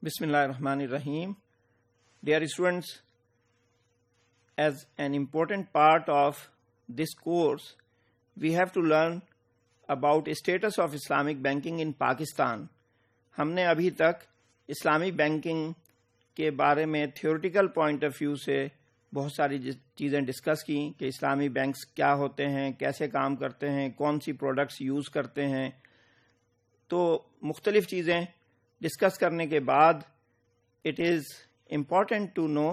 Bismillahirrahmanirrahim. Dear students, as an important part of this course, we have to learn about status of Islamic banking in Pakistan. ہم نے ابھی تک اسلامی banking کے بارے میں تھیوریٹیکل پوائنٹ آف ویو سے بہت ساری چیزیں ڈسکس کی کہ اسلامی بینکس کیا ہوتے ہیں، کیسے کام کرتے ہیں، کون سی پروڈکٹس یوز کرتے ہیں. تو مختلف چیزیں ڈسکس کرنے کے بعد it is important to know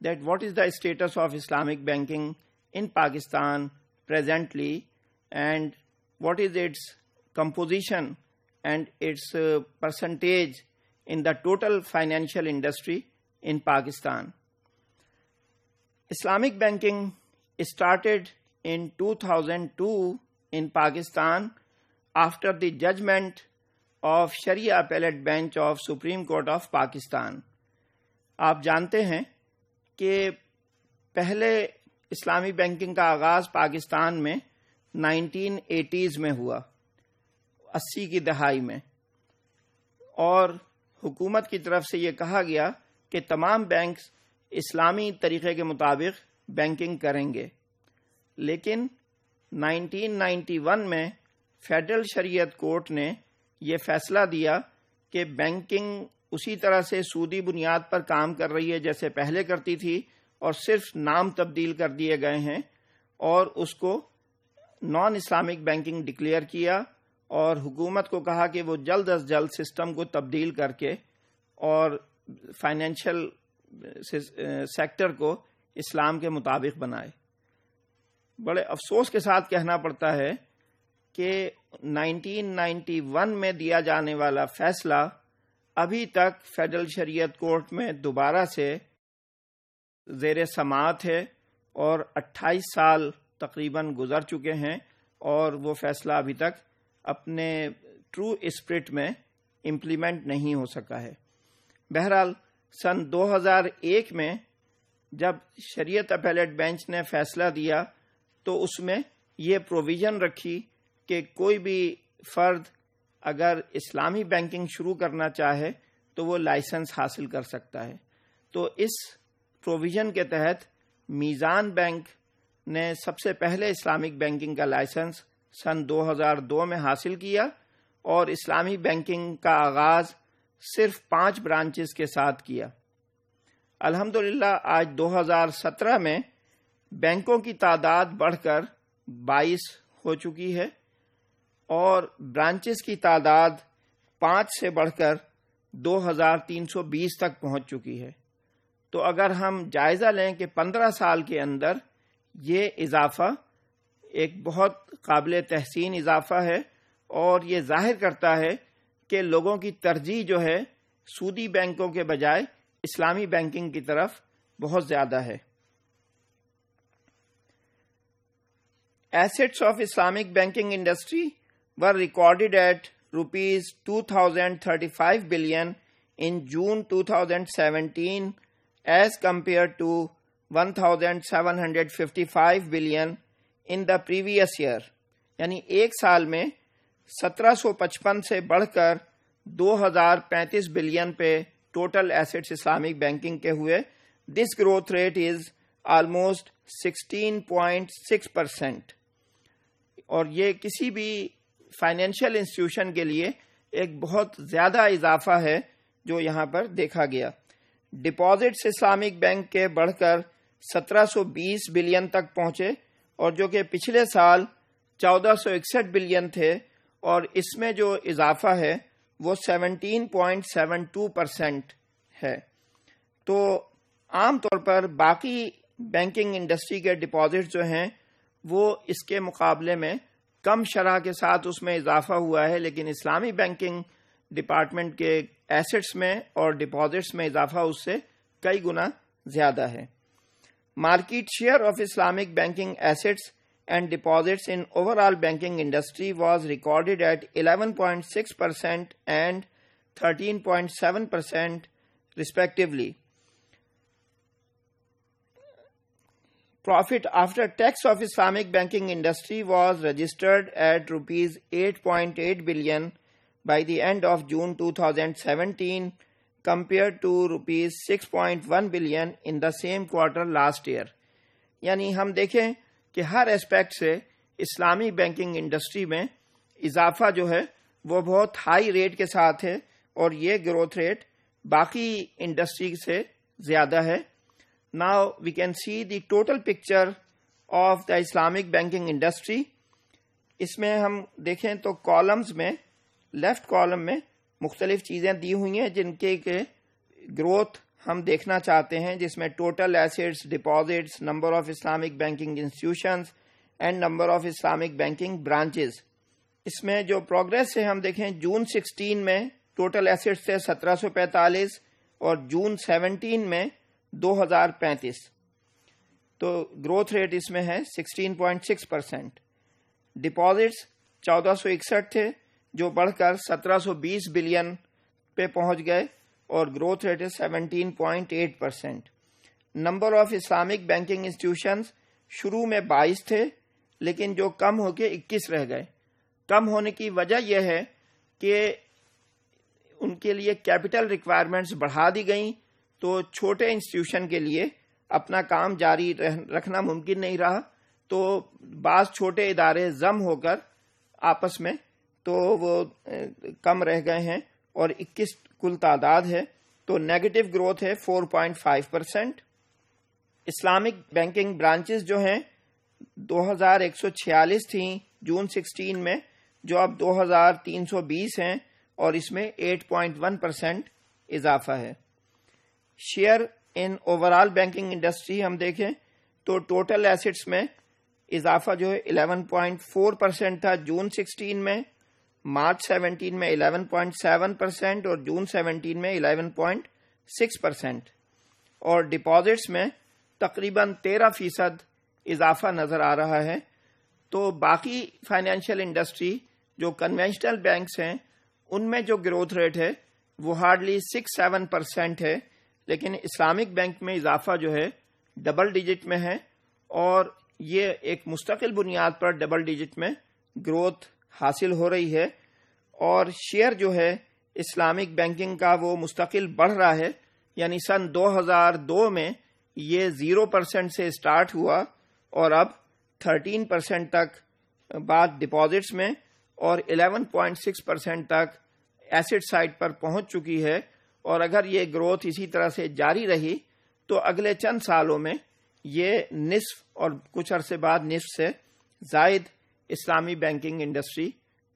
that what is the status of Islamic banking in Pakistan presently and what is its composition and its percentage in the total financial industry in Pakistan. Islamic banking started in 2002 in Pakistan after the judgment of Sharia Appellate Bench of Supreme Court of Pakistan. آپ جانتے ہیں کہ پہلے اسلامی banking کا آغاز پاکستان میں 1980s میں ہوا، 80 کی دہائی میں، اور حکومت کی طرف سے یہ کہا گیا کہ تمام بینکس اسلامی طریقے کے مطابق بینکنگ کریں گے. لیکن 1991 میں فیڈرل شریعت کورٹ نے یہ فیصلہ دیا کہ بینکنگ اسی طرح سے سودی بنیاد پر کام کر رہی ہے جیسے پہلے کرتی تھی، اور صرف نام تبدیل کر دیے گئے ہیں، اور اس کو نان اسلامک بینکنگ ڈکلیئر کیا، اور حکومت کو کہا کہ وہ جلد از جلد سسٹم کو تبدیل کر کے اور فائنینشیل سیکٹر کو اسلام کے مطابق بنائے. بڑے افسوس کے ساتھ کہنا پڑتا ہے کہ 1991 میں دیا جانے والا فیصلہ ابھی تک فیڈرل شریعت کورٹ میں دوبارہ سے زیر سماعت ہے، اور 28 سال تقریباً گزر چکے ہیں، اور وہ فیصلہ ابھی تک اپنے ٹرو اسپرٹ میں امپلیمنٹ نہیں ہو سکا ہے. بہرحال سن 2001 میں جب شریعت اپیلیٹ بینچ نے فیصلہ دیا تو اس میں یہ پروویژن رکھی کہ کوئی بھی فرد اگر اسلامی بینکنگ شروع کرنا چاہے تو وہ لائسنس حاصل کر سکتا ہے. تو اس پروویژن کے تحت میزان بینک نے سب سے پہلے اسلامک بینکنگ کا لائسنس سن 2002 میں حاصل کیا، اور اسلامی بینکنگ کا آغاز صرف 5 برانچز کے ساتھ کیا. الحمدللہ آج 2017 میں بینکوں کی تعداد بڑھ کر 22 ہو چکی ہے، اور برانچز کی تعداد 5 سے بڑھ کر 2320 تک پہنچ چکی ہے. تو اگر ہم جائزہ لیں کہ 15 سال کے اندر یہ اضافہ ایک بہت قابل تحسین اضافہ ہے، اور یہ ظاہر کرتا ہے کہ لوگوں کی ترجیح جو ہے سودی بینکوں کے بجائے اسلامی بینکنگ کی طرف بہت زیادہ ہے. Assets of Islamic banking industry were recorded at rupees 2035 billion in June 2017 as compared to 1755 billion in the previous year. یعنی ایک سال میں 1755 سے بڑھ کر 2035 بلین پہ ٹوٹل ایسٹس اسلامک بینکنگ کے ہوئے. This growth rate is almost 16.6%، اور یہ کسی بھی فائنینشیل انسٹیٹیوشن کے لیے ایک بہت زیادہ اضافہ ہے جو یہاں پر دیکھا گیا. ڈپازٹس اسلامک بینک کے بڑھ کر 1720 بلین تک پہنچے، اور جو کہ پچھلے سال 1461 بلین تھے، اور اس میں جو اضافہ ہے وہ 17.72% ہے. تو عام طور پر باقی بینکنگ انڈسٹری کے ڈپازٹ جو ہیں وہ اس کے مقابلے میں کم شرح کے ساتھ اس میں اضافہ ہوا ہے، لیکن اسلامی بینکنگ ڈپارٹمنٹ کے ایسٹس میں اور ڈپازٹس میں اضافہ اس سے کئی گنا زیادہ ہے. Market share of Islamic banking assets and deposits in overall banking industry was recorded at 11.6% and 13.7% respectively. Profit after tax of Islamic banking industry was registered at rupees 8.8 billion by the end of June 2017, compared to rupees 6.1 billion in the same quarter last year. یعنی ہم دیکھیں کہ ہر aspect سے اسلامی banking industry میں اضافہ جو ہے وہ بہت ہائی ریٹ کے ساتھ ہے اور یہ گروتھ ریٹ باقی انڈسٹری سے زیادہ ہے. Now we can see the total picture of the Islamic banking industry. اس میں ہم دیکھیں تو کالمز میں لیفٹ کالم میں مختلف چیزیں دی ہوئی ہیں جن کے گروتھ ہم دیکھنا چاہتے ہیں، جس میں total assets, deposits, number of Islamic banking institutions and number of Islamic banking branches. اس میں جو پروگرس ہے ہم دیکھیں جون 16 میں ٹوٹل ایسیٹس تھے 1745 اور جون 17 میں 2035. تو گروتھ ریٹ اس میں ہے 16.6%. ڈپازٹس 1461 تھے جو بڑھ کر 1720 بلین پہ پہنچ گئے اور گروتھ ریٹ ہے 17.8%. Number of Islamic banking institutions شروع میں 22 تھے لیکن جو کم ہو کے 21 رہ گئے. کم ہونے کی وجہ یہ ہے کہ ان کے لیے کیپٹل ریکوائرمنٹس بڑھا دی گئیں تو چھوٹے انسٹیٹیوشن کے لیے اپنا کام جاری رکھنا ممکن نہیں رہا، تو بعض چھوٹے ادارے ضم ہو کر آپس میں تو وہ کم رہ گئے ہیں اور 21 کل تعداد ہے، تو نیگیٹو گروتھ ہے 4.5%. اسلامک بینکنگ برانچز جو ہیں 2146 تھیں جون 16 میں، جو اب 2320 ہیں اور اس میں 8.1% اضافہ ہے. شیئر ان اوور آل بینکنگ انڈسٹری ہم دیکھیں تو ٹوٹل ایسٹس میں اضافہ جو ہے 11.4% تھا جون 16 میں، مارچ 17 میں 11.7% اور جون 17 میں 11.6%. اور ڈپازٹس میں تقریباً 13% اضافہ نظر آ رہا ہے. تو باقی فائنینشیل انڈسٹری جو کنونشنل بینکس ہیں ان میں جو گروتھ ریٹ ہے وہ ہارڈلی 6-7% ہے، لیکن اسلامک بینک میں اضافہ جو ہے ڈبل ڈیجٹ میں ہے اور یہ ایک مستقل بنیاد پر ڈبل ڈیجٹ میں گروتھ حاصل ہو رہی ہے. اور شیئر جو ہے اسلامک بینکنگ کا وہ مستقل بڑھ رہا ہے، یعنی سن 2002 میں یہ 0% سے سٹارٹ ہوا اور اب 13% تک بعد ڈپازٹس میں اور 11.6% تک ایسٹ سائڈ پر پہنچ چکی ہے. اور اگر یہ گروتھ اسی طرح سے جاری رہی تو اگلے چند سالوں میں یہ نصف اور کچھ عرصے بعد نصف سے زائد اسلامی بینکنگ انڈسٹری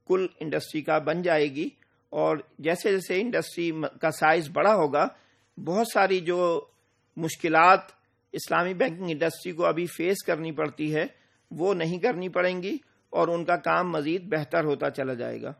کل انڈسٹری کا بن جائے گی. اور جیسے جیسے انڈسٹری کا سائز بڑا ہوگا، بہت ساری جو مشکلات اسلامی بینکنگ انڈسٹری کو ابھی فیس کرنی پڑتی ہے وہ نہیں کرنی پڑیں گی اور ان کا کام مزید بہتر ہوتا چلا جائے گا.